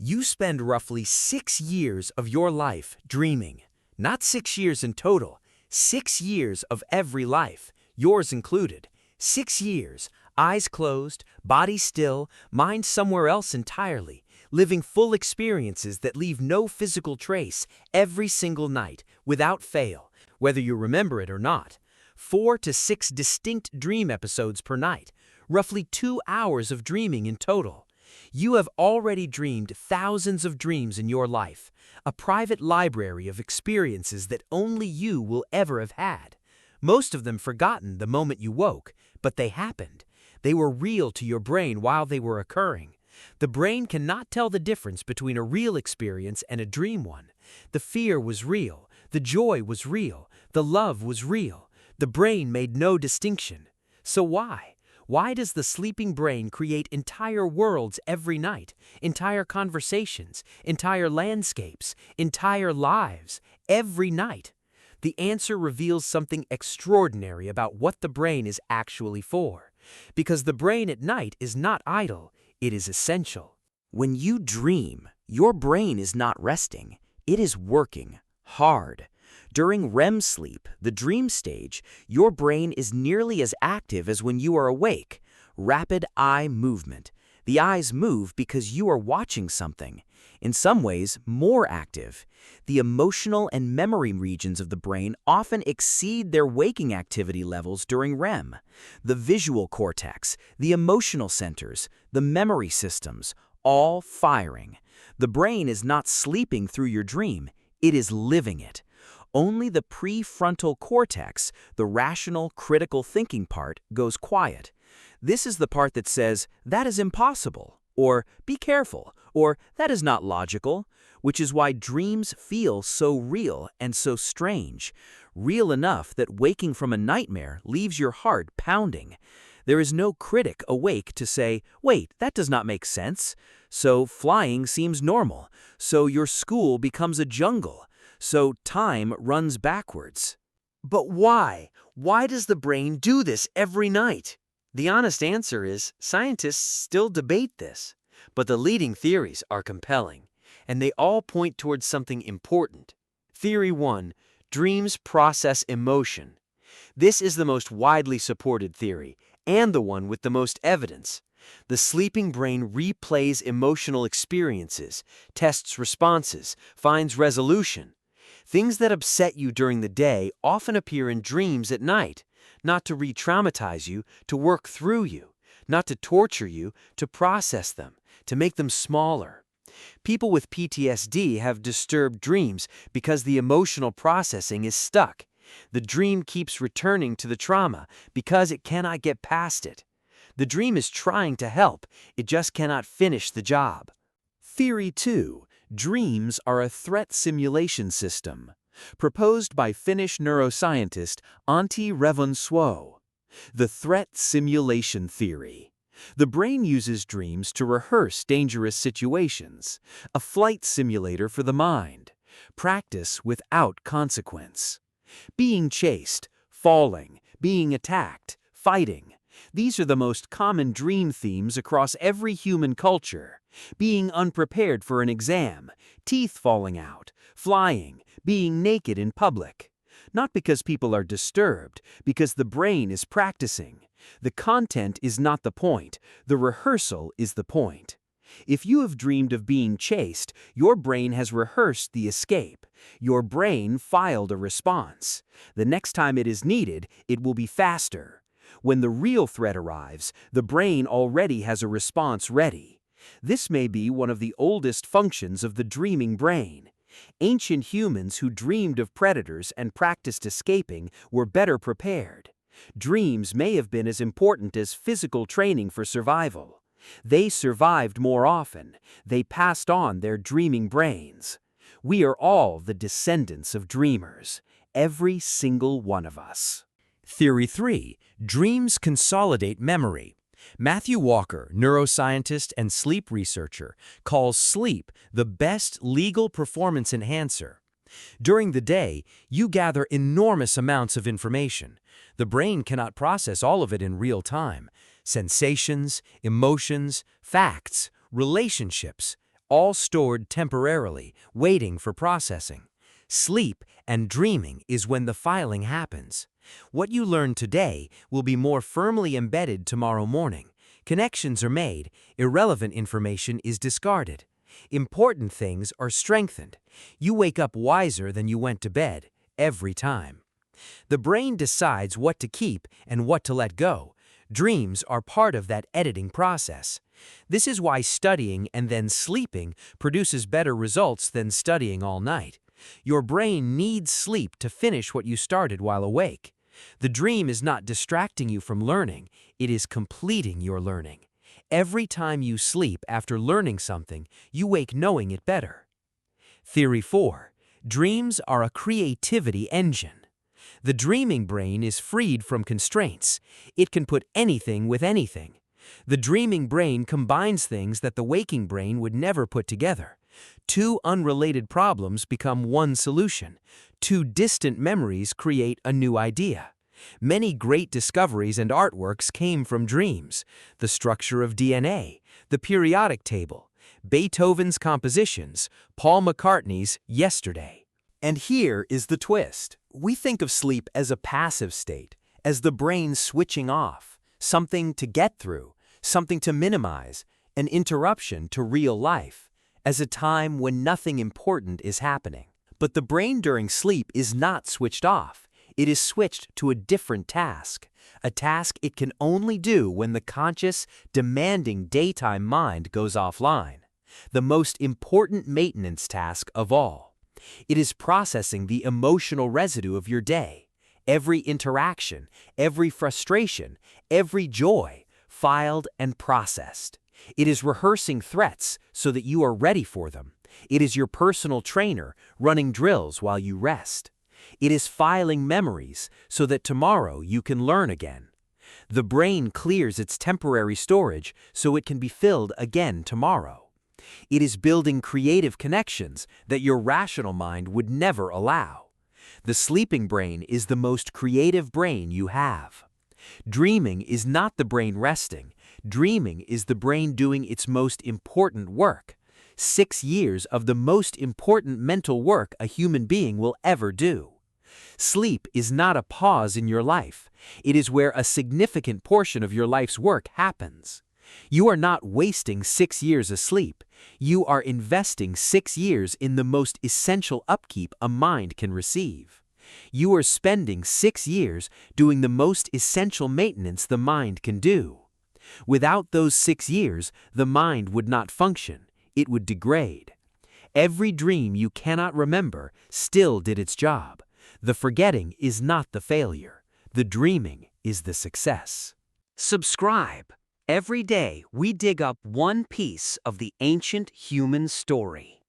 You spend roughly 6 years of your life dreaming. Not 6 years in total, 6 years of every life, yours included. 6 years, eyes closed, body still, mind somewhere else entirely, living full experiences that leave no physical trace every single night, without fail, whether you remember it or not. 4 to 6 distinct dream episodes per night, roughly 2 hours of dreaming in total. You have already dreamed thousands of dreams in your life, a private library of experiences that only you will ever have had. Most of them forgotten the moment you woke, but they happened. They were real to your brain while they were occurring. The brain cannot tell the difference between a real experience and a dream one. The fear was real, the joy was real, the love was real. The brain made no distinction. So why? Why does the sleeping brain create entire worlds every night, entire conversations, entire landscapes, entire lives, every night? The answer reveals something extraordinary about what the brain is actually for. Because the brain at night is not idle, it is essential. When you dream, your brain is not resting, it is working hard. During REM sleep, the dream stage, your brain is nearly as active as when you are awake. Rapid eye movement. The eyes move because you are watching something. In some ways, more active. The emotional and memory regions of the brain often exceed their waking activity levels during REM. The visual cortex, the emotional centers, the memory systems, all firing. The brain is not sleeping through your dream, it is living it. Only the prefrontal cortex, the rational, critical thinking part, goes quiet. This is the part that says, "That is impossible," or "Be careful," or "That is not logical," which is why dreams feel so real and so strange. Real enough that waking from a nightmare leaves your heart pounding. There is no critic awake to say, "Wait, that does not make sense." So flying seems normal. So your school becomes a jungle. So time runs backwards. But why? Why does the brain do this every night? The honest answer is, scientists still debate this. But the leading theories are compelling, and they all point towards something important. Theory 1. Dreams process emotion. This is the most widely supported theory, and the one with the most evidence. The sleeping brain replays emotional experiences, tests responses, finds resolution. Things that upset you during the day often appear in dreams at night, not to re-traumatize you, to work through you, not to torture you, to process them, to make them smaller. People with PTSD have disturbed dreams because the emotional processing is stuck. The dream keeps returning to the trauma because it cannot get past it. The dream is trying to help, it just cannot finish the job. Theory 2. Dreams are a threat simulation system, proposed by Finnish neuroscientist Antti Revonsuo. The threat simulation theory. The brain uses dreams to rehearse dangerous situations, a flight simulator for the mind, practice without consequence. Being chased, falling, being attacked, fighting. These are the most common dream themes across every human culture. Being unprepared for an exam, teeth falling out, flying, being naked in public. Not because people are disturbed, because the brain is practicing. The content is not the point, the rehearsal is the point. If you have dreamed of being chased, your brain has rehearsed the escape. Your brain filed a response. The next time it is needed, it will be faster. When the real threat arrives, the brain already has a response ready. This may be one of the oldest functions of the dreaming brain. Ancient humans who dreamed of predators and practiced escaping were better prepared. Dreams may have been as important as physical training for survival. They survived more often. They passed on their dreaming brains. We are all the descendants of dreamers, every single one of us. Theory 3. Dreams consolidate memory. Matthew Walker, neuroscientist and sleep researcher, calls sleep the best legal performance enhancer. During the day, you gather enormous amounts of information. The brain cannot process all of it in real time. Sensations, emotions, facts, relationships, all stored temporarily, waiting for processing. Sleep and dreaming is when the filing happens. What you learn today will be more firmly embedded tomorrow morning. Connections are made, irrelevant information is discarded. Important things are strengthened. You wake up wiser than you went to bed, every time. The brain decides what to keep and what to let go. Dreams are part of that editing process. This is why studying and then sleeping produces better results than studying all night. Your brain needs sleep to finish what you started while awake. The dream is not distracting you from learning, it is completing your learning. Every time you sleep after learning something, you wake knowing it better. Theory 4. Dreams are a creativity engine. The dreaming brain is freed from constraints. It can put anything with anything. The dreaming brain combines things that the waking brain would never put together. Two unrelated problems become one solution. Two distant memories create a new idea. Many great discoveries and artworks came from dreams. The structure of DNA, the periodic table, Beethoven's compositions, Paul McCartney's Yesterday. And here is the twist. We think of sleep as a passive state, as the brain switching off, something to get through, something to minimize, an interruption to real life, as a time when nothing important is happening. But the brain during sleep is not switched off. It is switched to a different task, a task it can only do when the conscious, demanding daytime mind goes offline, the most important maintenance task of all. It is processing the emotional residue of your day, every interaction, every frustration, every joy, filed and processed. It is rehearsing threats so that you are ready for them. It is your personal trainer running drills while you rest. It is filing memories so that tomorrow you can learn again. The brain clears its temporary storage so it can be filled again tomorrow. It is building creative connections that your rational mind would never allow. The sleeping brain is the most creative brain you have. Dreaming is not the brain resting. Dreaming is the brain doing its most important work. 6 years of the most important mental work a human being will ever do. Sleep is not a pause in your life. It is where a significant portion of your life's work happens. You are not wasting 6 years asleep. You are investing 6 years in the most essential upkeep a mind can receive. You are spending 6 years doing the most essential maintenance the mind can do. Without those 6 years, the mind would not function. It would degrade. Every dream you cannot remember still did its job. The forgetting is not the failure. The dreaming is the success. Subscribe. Every day we dig up one piece of the ancient human story.